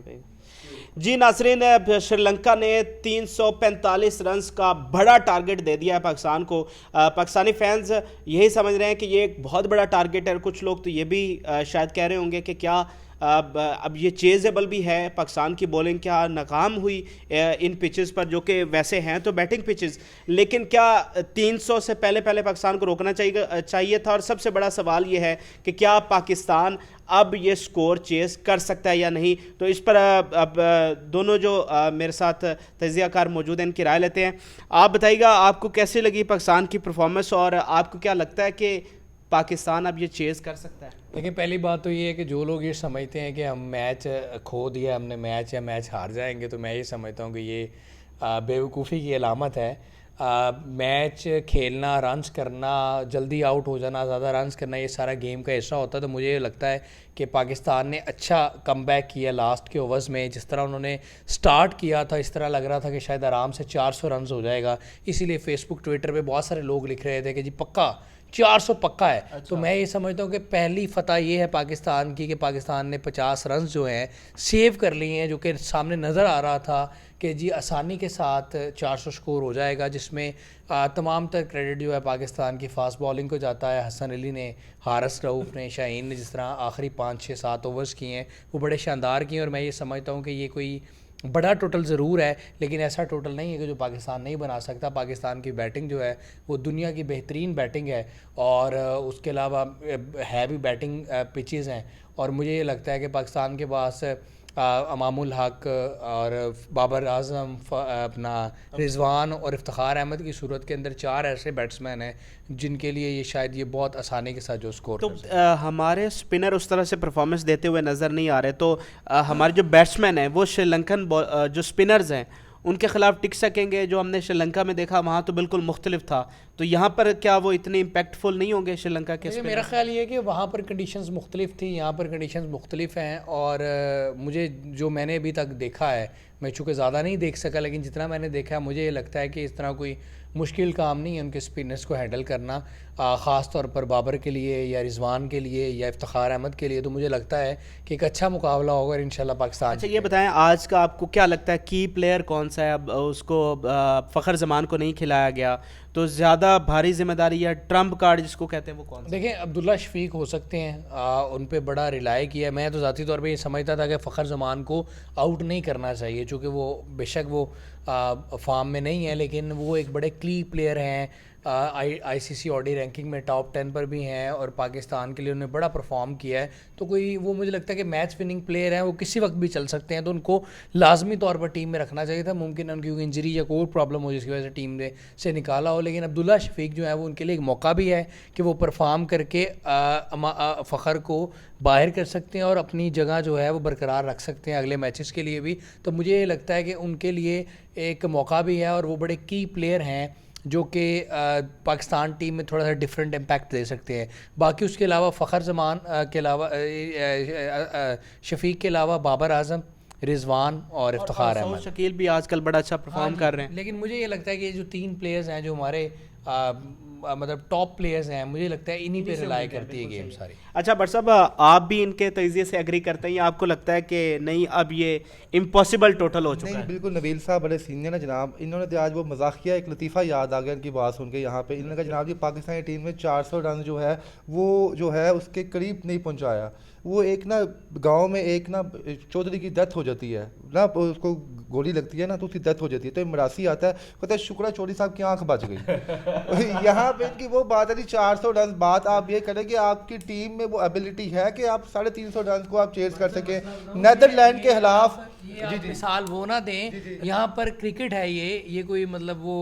पड़ेगा। जी नाज़रीन, श्रीलंका ने 345 रन्स का बड़ा टारगेट दे दिया है पाकिस्तान को। पाकिस्तानी फैंस यही समझ रहे हैं कि ये एक बहुत बड़ा टारगेट है। कुछ लोग तो ये भी शायद कह रहे होंगे कि क्या अब ये चेजेबल भी है, पाकिस्तान की बॉलिंग क्या नाकाम हुई इन पिचेस पर, जो कि वैसे हैं तो बैटिंग पिचेस, लेकिन क्या 300 से पहले पहले पाकिस्तान को रोकना चाहिए था। और सबसे बड़ा सवाल ये है कि क्या पाकिस्तान अब ये स्कोर चेस कर सकता है या नहीं। तो इस पर अब दोनों जो मेरे साथ तजियाकार मौजूद हैं इनकी राय लेते हैं। आप बताइएगा आपको कैसी लगी पाकिस्तान की परफॉर्मेंस, और आपको क्या लगता है कि पाकिस्तान अब ये चेज़ कर सकता है? देखिए, पहली बात तो ये है कि जो लोग ये समझते हैं कि हम मैच खो दिया हमने मैच या मैच हार जाएंगे, तो मैं ये समझता हूँ कि ये बेवकूफ़ी की अलामत है। मैच खेलना, रन्स करना, जल्दी आउट हो जाना, ज़्यादा रन्स करना, ये सारा गेम का हिस्सा होता है। तो मुझे लगता है कि पाकिस्तान ने अच्छा कमबैक किया लास्ट के ओवर्स में। जिस तरह उन्होंने स्टार्ट किया था, इस तरह लग रहा था कि शायद आराम से 400 रन्स हो जाएगा। इसीलिए फेसबुक, ट्विटर पे बहुत सारे लोग लिख रहे थे कि जी पक्का 400 पक्का है। अच्छा। तो मैं ये समझता हूँ कि पहली फतह ये है पाकिस्तान की कि पाकिस्तान ने 50 रन्स जो हैं सेव कर लिए हैं, जो कि सामने नज़र आ रहा था कि जी आसानी के साथ 400 स्कोर हो जाएगा, जिसमें तमाम तर क्रेडिट जो है पाकिस्तान की फास्ट बॉलिंग को जाता है। हसन अली ने, हारिस रऊफ़ ने, शाहीन ने जिस तरह आखिरी 5-6-7 ओवर्स किए हैं वो बड़े शानदार किए। और मैं ये समझता हूँ कि ये कोई बड़ा टोटल ज़रूर है, लेकिन ऐसा टोटल नहीं है कि जो पाकिस्तान नहीं बना सकता। पाकिस्तान की बैटिंग जो है वो दुनिया की बेहतरीन बैटिंग है, और उसके अलावा है भी बैटिंग पिचेस हैं। और मुझे ये लगता है कि पाकिस्तान के पास अमामुल हक और बाबर आजम, अपना रिजवान और इफ्तिखार अहमद की सूरत के अंदर 4 ऐसे बैट्समैन हैं जिनके लिए ये शायद ये बहुत आसानी के साथ जो स्कोर तो हमारे स्पिनर उस तरह से परफॉर्मेंस देते हुए नज़र नहीं आ रहे। तो हमारे जो बैट्समैन हैं वो श्रीलंकन जो स्पिनर्स हैं उनके खिलाफ टिक सकेंगे? जो हमने श्रीलंका में देखा वहाँ तो बिल्कुल मुख्तलिफ था, तो यहाँ पर क्या वो इतने इम्पैक्टफुल नहीं होंगे श्रीलंका के? मेरा ख्याल ये है कि वहाँ पर कंडीशंस मुख्तलिफ थी, यहाँ पर कंडीशंस मुख्तलिफ हैं। और मुझे जो मैंने अभी तक देखा है, मैं चूँकि ज़्यादा नहीं देख सका, लेकिन जितना मैंने देखा है मुझे ये लगता है कि इस तरह कोई मुश्किल काम नहीं है उनके स्पिनर्स को हैंडल करना, ख़ास तौर पर बाबर के लिए या रिजवान के लिए या इफ्तिखार अहमद के लिए। तो मुझे लगता है कि एक अच्छा मुकाबला होगा इंशाल्लाह पाकिस्तान। अच्छा ये बताएं, आज का आपको क्या लगता है की प्लेयर कौन सा है? अब उसको फ़खर जमान को नहीं खिलाया गया, तो ज़्यादा भारी जिम्मेदारी या ट्रम्प कार्ड जिसको कहते हैं वो कौन सा? देखें, अब्दुल्ला शफीक हो सकते हैं, उन पे बड़ा रिलाई किया। मैं तो ज़ाती तौर पे ये समझता था कि फ़खर जमान को आउट नहीं करना चाहिए, चूँकि वो बेशक वो फॉर्म में नहीं है, लेकिन वो एक बड़े की प्लेयर हैं। ICC ODI रैंकिंग में टॉप 10 पर भी हैं, और पाकिस्तान के लिए उन्होंने बड़ा परफॉर्म किया है। तो कोई वो मुझे लगता है कि मैच विनिंग प्लेयर हैं, वो किसी वक्त भी चल सकते हैं, तो उनको लाजमी तौर पर टीम में रखना चाहिए था। मुमकिन उनकी कोई इंजरी या कोई प्रॉब्लम हो जिसकी वजह से टीम से निकाला हो, लेकिन अब्दुल्ला शफीक जो है वो उनके लिए एक मौका भी है कि वो परफॉर्म करके फ़खर को बाहर कर सकते हैं और अपनी जगह जो है वो बरकरार रख सकते हैं अगले मैचेस के लिए भी। तो मुझे ये लगता है कि उनके लिए एक मौका भी है, और वो बड़े की प्लेयर हैं जो कि पाकिस्तान टीम में थोड़ा सा डिफरेंट इम्पैक्ट दे सकते हैं। बाकी उसके अलावा फ़खर जमान के अलावा शफीक के अलावा बाबर आजम, रिजवान और इफ्तिखार अहमद, शकील भी आजकल बड़ा अच्छा परफॉर्म कर रहे हैं। लेकिन मुझे ये लगता है कि ये जो 3 प्लेयर्स हैं जो हमारे मतलब टॉप प्लेयर्स हैं, मुझे लगता है इन्हीं पे रिलाई करती है गेम सारी। अच्छा बट साहब, आप भी इनके तजिए से एग्री करते हैं या आपको लगता है कि नहीं अब ये इम्पॉसिबल टोटल हो चुका है? नहीं, बिल्कुल। नबील साहब बड़े सीनियर है जनाब, इन्होंने तो आज वो मजाक किया, एक लतीफ़ा याद आ गया इनकी बात सुन के। यहाँ पे इन्होंने कहा जनाब जी पाकिस्तानी टीम में 400 रन जो है वो जो है उसके करीब नहीं पहुँचाया। वो एक ना गांव में एक ना चौधरी की डेथ हो जाती है ना, उसको गोली लगती है ना तो उसकी डेथ हो जाती है, तो मरासी आता है, कहता है शुक्र चौधरी साहब की आंख बच गई। यहाँ पे इनकी वो बात है जी 400 रन। बात आप ये करें कि आपकी टीम में वो एबिलिटी है कि आप 350 रन को आप चेज कर सकें नीदरलैंड के खिलाफ। जी मिसाल वो ना दें, यहाँ पर क्रिकेट है, ये कोई मतलब वो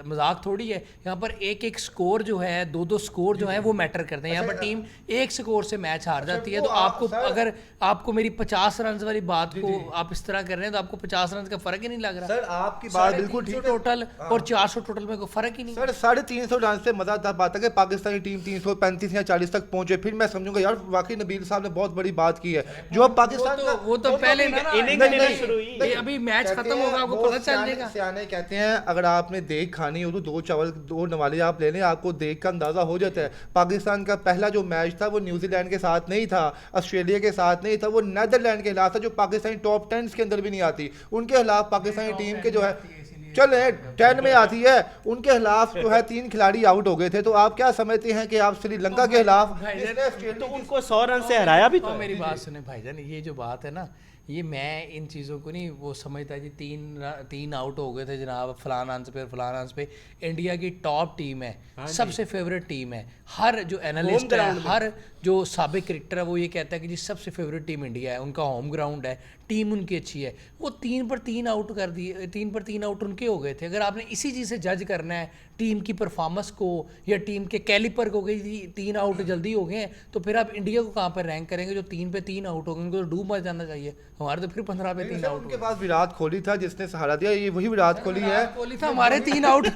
मजाक थोड़ी है। यहाँ पर एक स्कोर जो है, 2 स्कोर जो है वो मैटर करते हैं। यहाँ पर टीम 1 स्कोर से मैच हार जाती है। तो आपको अगर आपको मेरी 50 रन वाली बात को आप इस तरह कर रहे हैं तो आपको 50 रन का फर्क ही नहीं लग रहा। सर आपकी बात बिल्कुल ठीक है, टोटल और 400 टोटल में कोई फर्क ही नहीं। सर 350 रन से मजा तब आता है कि पाकिस्तानी टीम 335 या 40 तक पहुंचे, फिर मैं समझूंगा यार वाकई नबील साहब ने बहुत बड़ी बात की है। जो अब पाकिस्तान वो तो पहले नहीं ना शुरू हुई। ये अभी मैच खत्म होगा, आपको पता चल जाएगा। सियाने कहते हैं अगर आपने देख खानी हो तो दो चावल दो नवाले आप ले लें, आपको देख का अंदाजा हो जाता है। पाकिस्तान का पहला जो मैच था वो न्यूजीलैंड के साथ नहीं था, ऑस्ट्रेलिया के साथ नहीं था, वो नीदरलैंड के खिलाफ था, जो पाकिस्तानी टॉप 10 के अंदर भी नहीं आती। उनके खिलाफ पाकिस्तानी टीम के जो है चले 10 में आती है, उनके खिलाफ जो है 3 खिलाड़ी आउट हो गए थे। तो आप क्या समझते हैं कि आप श्रीलंका के खिलाफ तो उनको 100 रन से हराया भी तो। मेरी बात सुने भाईजान, ये जो बात है ना, ये मैं इन चीज़ों को नहीं वो समझता जी। तीन आउट हो गए थे जनाब, फलाना अंस पे। इंडिया की टॉप टीम है, सबसे फेवरेट टीम है। हर जो एनालिस्ट है, हर जो साबिक क्रिकेटर है, वो ये कहता है कि जी सबसे फेवरेट टीम इंडिया है, उनका होम ग्राउंड है, टीम उनकी अच्छी है। वो 3 पर 3 आउट कर दिए, 3 पर 3 आउट उनके हो गए थे। अगर आपने इसी चीज़ से जज करना है टीम की परफॉर्मेंस को या टीम के कैलिपर को, गई थी 3 आउट जल्दी हो गए हैं, तो फिर आप इंडिया को कहाँ पर रैंक करेंगे? जो 3 पे 3 आउट हो गए, उनको तो डूब मच जाना चाहिए। हमारे तो फिर 15 पे 3 आउट। उनके पास विराट कोहली था जिसने सहारा दिया, ये वही विराट कोहली है। कोहली था, हमारे 3 आउट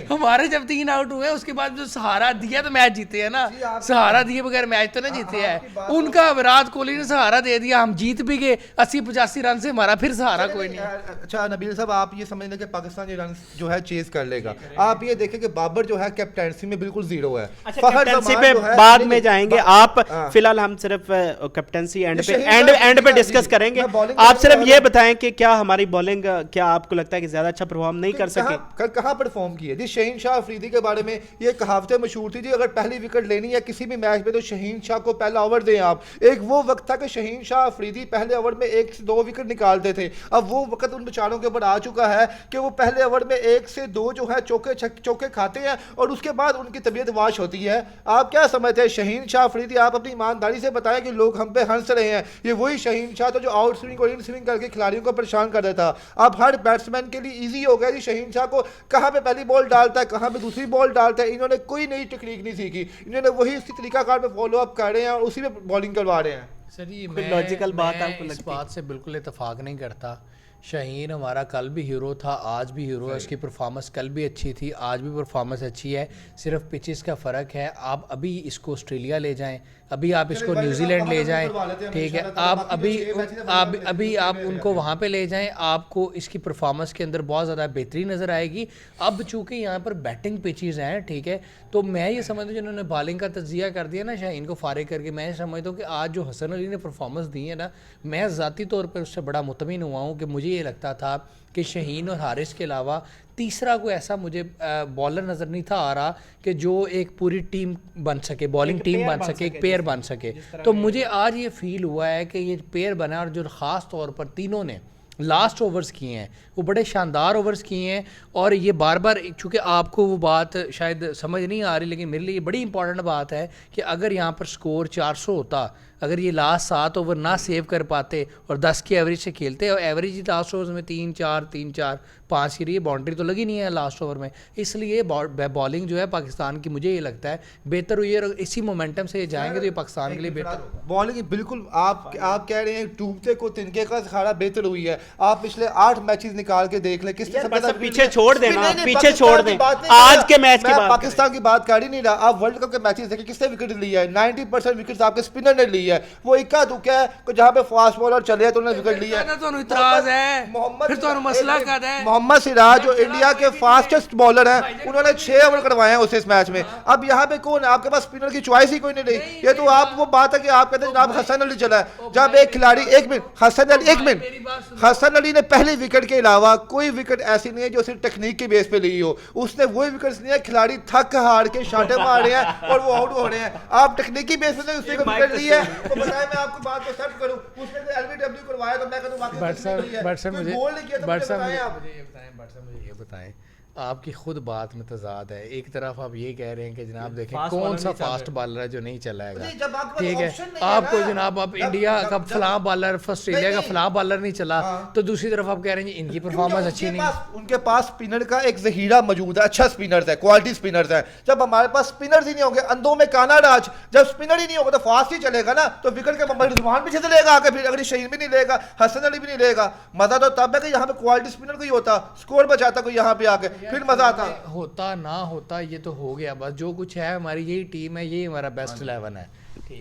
हमारे जब 3 आउट हुए उसके बाद जो सहारा दिया तो मैच जीते हैं ना, सहारा दिए बगैर मैच तो ना जीते हैं। उनका विराट कोहली ने सहारा दे दिया, हम जीत भी गए 80-85 रन से, हमारा फिर सहारा कोई नहीं। अच्छा नबील साहब, आप ये समझ लें कि पाकिस्तान ये रन जो है चेज कर लेगा। आप ये देखें कि बाबर जो है कैप्टेंसी में बिल्कुल जीरो है। कैप्टेंसी पे बाद में जाएंगे आप, फिलहाल हम सिर्फ कैप्टेंसी एंड पे डिस्कस करेंगे। आप सिर्फ ये बताएं कि क्या हमारी बॉलिंग, क्या आपको लगता है कि ज्यादा अच्छा परफॉर्म नहीं कर सके? कल कहाँ परफॉर्म किए जी? शहीन शाह अफरीदी के बारे में ये कहावतें मशहूर थी जी, अगर पहली विकेट लेनी है किसी भी मैच में तो शहीन शाह को पहला ओवर दें आप। एक वो वक्त था कि शहीन शाह अफरीदी पहले ओवर में 1 से 2 विकेट निकालते थे। अब वो वक्त उन बेचारों के ऊपर आ चुका है कि वो पहले ओवर में 1 से 2 जो है चौके खाते हैं और उसके बाद उनकी तबीयत वाश होती है। आप क्या समझते हैं शहीन शाह अफरीदी? आप अपनी ईमानदारी से बताएं कि लोग हम पे हंस रहे हैं, ये वही शहीन शाह था जो आउट स्विंग और इन स्विंग करके खिलाड़ियों को परेशान कर देता। अब हर बैट्समैन के लिए इजी हो गया जी, शहीन शाह को कहाँ पे पहली बॉल डालता है, कहाँ पे दूसरी बॉल डालता है। इन्होंने कोई नई टेक्निक नहीं सीखी, इन्होंने वही उसी तरीकाकार पे फॉलो अप कर रहे हैं और उसी में बॉलिंग करवा रहे हैं। सर जी लॉजिकल बात आपको इस लगती बात से बिल्कुल इतफाक नहीं करता। शाहीन हमारा कल भी हीरो था, आज भी हीरो है। उसकी परफॉर्मेंस कल भी अच्छी थी, आज भी परफॉर्मेंस अच्छी है। सिर्फ पिचेस का फ़र्क है। आप अभी इसको ऑस्ट्रेलिया ले जाएं, अभी आप इसको न्यूजीलैंड ले जाएं, ठीक है, आप अभी आप उनको वहाँ पे ले जाएं, आपको इसकी परफॉर्मेंस के अंदर बहुत ज़्यादा बेहतरी नज़र आएगी। अब चूँकि यहाँ पर बैटिंग पिचेस हैं, ठीक है, तो मैं ये समझता हूँ जिन्होंने बॉलिंग का तज्जिया कर दिया ना शाहीन को फारिग करके, मैं समझता हूँ कि आज जो हसन अली ने परफॉर्मेंस दी है ना, मैं ज़ाती तौर पर उससे बड़ा मुतमिन हुआ हूँ कि मुझे ये लगता था कि शाहीन और हारिस के अलावा तीसरा कोई ऐसा मुझे बॉलर नज़र नहीं था आ रहा कि जो एक पूरी टीम बन सके, बॉलिंग टीम बन सके, एक पेयर बन सके। तो मुझे आज ये फील हुआ है कि ये पेयर बना, और जो ख़ास तौर पर तीनों ने लास्ट ओवर्स किए हैं वो बड़े शानदार ओवर्स किए हैं। और ये बार बार, चूँकि आपको वो बात शायद समझ नहीं आ रही, लेकिन मेरे लिए ये बड़ी इंपॉर्टेंट बात है कि अगर यहाँ पर स्कोर 400 होता, अगर ये लास्ट 7 ओवर ना सेव कर पाते और 10 की एवरेज से खेलते, और एवरेज ही लास्ट ओवर्स में 3-4 5 की रही है, बाउंड्री तो लगी नहीं है लास्ट ओवर में, इसलिए बॉलिंग जो है पाकिस्तान की मुझे ये लगता है बेहतर हुई है। और इसी मोमेंटम से जाएंगे तो ये पाकिस्तान के लिए बेहतर होगा। बॉलिंग बिल्कुल आप कह रहे हैं डूबते को तिनके का अखाड़ा बेहतर हुई है। आप पिछले 8 मैचेस निकाल के देख लें, किसने पीछे छोड़ देना, पीछे छोड़ दें आज के मैच की बात, पाकिस्तान की बात कर ही नहीं रहा। आप वर्ल्ड कप के मैचेस देखिए, किसने विकेट लिया है? 90% विकेट आपके स्पिनर ने ली है। वो इक्का दुक्का है जहां पे फास्ट बॉलर चले तो उन्होंने विकेट लिया है। तो इतराज है, फिर तो मसला क्या है? मोहम्मद सिराज जो इंडिया के फास्टेस्ट बॉलर हैं, उन्होंने 6 ओवर करवाए हैं उस मैच में। अब यहाँ पे कौन है? आपके पास स्पिनर की चॉइस ही कोई नहीं रही। ये तो आप वो बात है कि आप कहते हैं जनाब हसन अली चला है, जब एक खिलाड़ी हसन अली ने पहली विकेट के अलावा कोई विकेट ऐसी नहीं है जो सिर्फ टेक्निक के बेस पे ली हो। उसने वही विकेट्स लिए, खिलाड़ी थक हार के शाटे मार रहे हैं और वो आउट हो रहे हैं। आप टेक्निकी बेस पे उसने को विकेट ली है तो बताएं मैं आपको बात को सेट करूं, उसने तो एलबीडब्ल्यू करवाया तो मैं कहता हूं वाकई गोल नहीं किया तो मुझे बताएं आप। मुझे ये बताएं, आपकी खुद बात में तजाद है। एक तरफ आप ये कह रहे हैं कि जनाब देखें कौन सा फास्ट बॉलर है जो नहीं चलाएगा, ठीक है, आपको जनाब आप इंडिया का फलां बॉलर, ऑस्ट्रेलिया का फलां बॉलर नहीं चला, तो दूसरी तरफ आप कह रहे हैं इनकी परफॉर्मेंस अच्छी नहीं। उनके पास स्पिनर का एक जहीरा मौजूद है, अच्छा स्पिनर है, क्वालिटी स्पिनर है। जब हमारे पास स्पिनर ही नहीं होंगे, अंधों में काना राज, जब स्पिनर ही नहीं होगा तो फास्ट ही चलेगा ना, तो विकेट के बम्बर रिजवान पीछे से लेगा आके, फिर अगर शहीन भी नहीं लेगा, हसन अली भी नहीं लेगा। मजा तो तब है कि यहाँ पे क्वालिटी स्पिनर कोई होता, स्कोर बचाता कोई यहाँ पे आके, फिर मजा आता। होता ना होता ये तो हो गया, बस जो कुछ है हमारी यही टीम है, यही हमारा बेस्ट 11 है।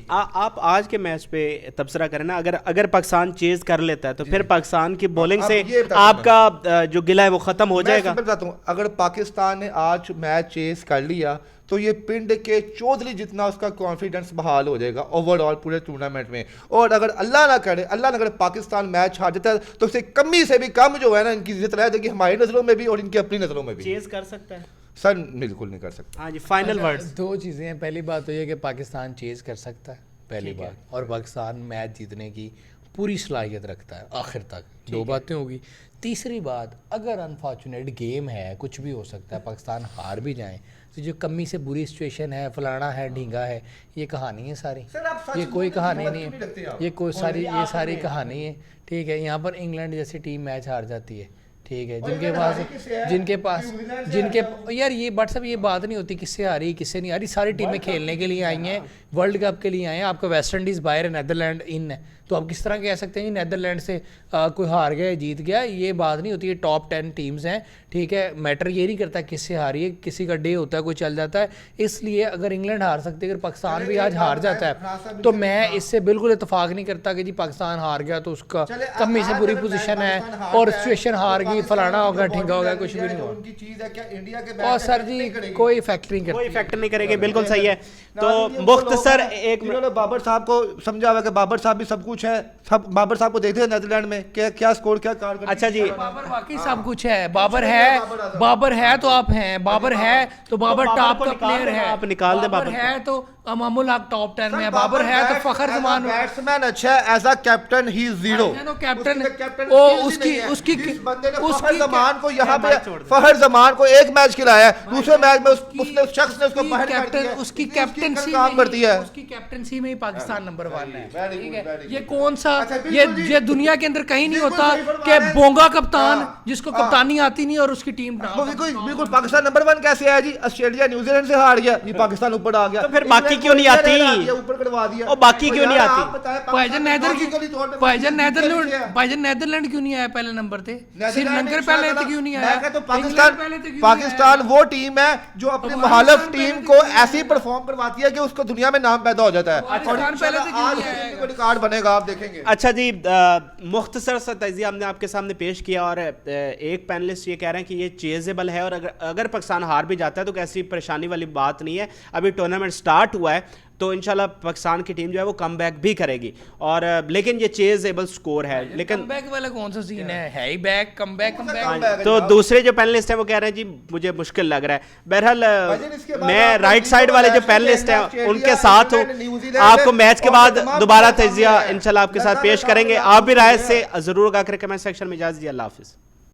آپ آج کے میچ پہ تبصرہ کریں نا, اگر پاکستان چیز کر لیتا ہے تو پھر پاکستان کی بولنگ سے آپ کا جو گلہ ہے وہ ختم ہو جائے گا. میں بتاتا ہوں, اگر پاکستان نے آج میچ چیز کر لیا تو یہ پنڈ کے چودھری جتنا اس کا کانفیڈنس بحال ہو جائے گا اوور آل پورے ٹورنامنٹ میں. اور اگر اللہ نہ کرے پاکستان میچ ہار جاتا ہے تو اسے کمی سے بھی کم جو ہے نا ان کی عزت رہ جائے گی ہماری نظروں میں بھی اور ان کی اپنی نظروں میں بھی. چیز کر سکتا ہے سر بالکل نہیں کر سکتا. ہاں جی, فائنل ورڈ. دو چیزیں ہیں, پہلی بات تو یہ کہ پاکستان چیز کر سکتا ہے پہلی بات, اور پاکستان میچ جیتنے کی پوری صلاحیت رکھتا ہے آخر تک. دو باتیں ہوگی. تیسری بات, اگر انفارچونیٹ گیم ہے, کچھ بھی ہو سکتا ہے, پاکستان ہار بھی جائیں تو جو کمی سے بری سچویشن ہے, فلانا ہے, ڈھینگا ہے, یہ کہانی ہے ساری, یہ کوئی کہانی نہیں ہے, یہ ساری کہانی ہے. ٹھیک ہے, یہاں پر انگلینڈ جیسی ٹیم میچ ہار جاتی ہے, ٹھیک ہے, جن کے یار یہ بٹ صاحب یہ بات نہیں ہوتی کس سے آ رہی کس سے نہیں آ رہی, ساری ٹیمیں کھیلنے کے لیے آئی ہیں, ورلڈ کپ کے لیے آئے ہیں. آپ کا ویسٹ انڈیز باہر ہے, نیدرلینڈ ان ہے, تو آپ کس طرح کہہ سکتے ہیں نیدرلینڈ سے کوئی ہار گیا جیت گیا؟ یہ بات نہیں ہوتی. یہ ٹاپ 10 ٹیمز ہیں, ٹھیک ہے, میٹر یہ نہیں کرتا کس سے ہاری ہے, کسی کا ڈے ہوتا ہے, کوئی چل جاتا ہے. اس لیے اگر انگلینڈ ہار سکتی ہے, اگر پاکستان بھی آج ہار جاتا ہے تو میں اس سے بالکل اتفاق نہیں کرتا کہ جی پاکستان ہار گیا تو اس کا کمی سے بری پوزیشن ہے اور سچویشن ہار گئی, فلانا ہوگا, ٹھنگا ہوگا, کچھ بھی نہیں ہوا. اور سر جی کوئی فیکٹر نہیں کرتا, کوئی فیکٹر نہیں کرے گی, بالکل صحیح ہے. تو مختصر ایک بابر صاحب کو سمجھا ہوا کہ بابر صاحب بھی سب کچھ ہے, سب بابر صاحب کو دیکھتے ہیں نیدرلینڈ میں کیا سکور کیا کارکردگی. اچھا جی, بابر واقعی سب کچھ ہے, بابر ہے تو آپ ہیں, بابر ہے تو بابر ٹاپ کا پلیئر ہے, آپ نکال دیں بابر ہے تو امام الحق ٹاپ 10 میں ہے, بابر ہے تو فخر زمان بیٹسمین اچھا ہے, ایز اے کیپٹن ہی زیرو. کیپٹن اس فخر زمان کو یہاں پہ فخر زمان کو ایک میچ کھلایا ہے, دوسرے میچ میں اس شخص نے اس کو باہر کر دیا, اس کی کیپٹنسی کام کرتی ہے, اس کی کیپٹنسی میں ہی پاکستان نمبر 1 ہے. ٹھیک ہے, یہ کون سا یہ دنیا کے اندر کہیں نہیں ہوتا کہ بونگا کپتان جس کو کپتانی آتی نہیں اور اس کی ٹیم بالکل پاکستان نمبر 1 کیسے ہے جی؟ آسٹریلیا نیوزی لینڈ سے ہار گیا, یہ پاکستان اوپر آ گیا, تو پھر باقی کیوں نہیں آتی, اوپر کروا دیا, اور باقی کیوں نہیں آتی؟ پائجن نیدرلینڈ کیوں نہیں آیا پہلے نمبر تے, سری لنکا پہلے تے کیوں نہیں آیا؟ پاکستان وہ ٹیم ہے جو اپنی مخالف ٹیم کو ایسی پرفارم کرواتی ہے کہ اس کو دنیا میں نام پیدا ہو جاتا ہے, اور ریکارڈ بنے گا, آپ دیکھیں گے. اچھا جی, مختصر سا تجزیہ ہم نے آپ کے سامنے پیش کیا, اور ایک پینلسٹ یہ کہہ رہے ہیں کہ یہ چیزیبل ہے, اور اگر پاکستان ہار بھی جاتا ہے تو ایسی پریشانی والی بات نہیں ہے. ابھی ٹورنامنٹ سٹارٹ ہوا ہے تو انشاءاللہ پاکستان کی ٹیم جو ہے وہ کم بیک بھی کرے گی, اور لیکن یہ چیزیبل سکور ہے. لیکن کم بیک والا کون سا سین ہے ہی بیک کم بیک تو دوسرے جو پینلسٹ ہیں وہ کہہ رہے ہیں جی مجھے مشکل لگ رہا ہے. بہرحال میں رائٹ سائڈ والے جو پینلسٹ ہیں ان کے ساتھ ہوں, آپ کو میچ کے بعد دوبارہ تجزیہ انشاءاللہ آپ کے ساتھ پیش کریں گے. آپ بھی رائے سے ضرور آگاہ کریں کمنٹ سیکشن میں. اجازت دیجیے, اللہ حافظ.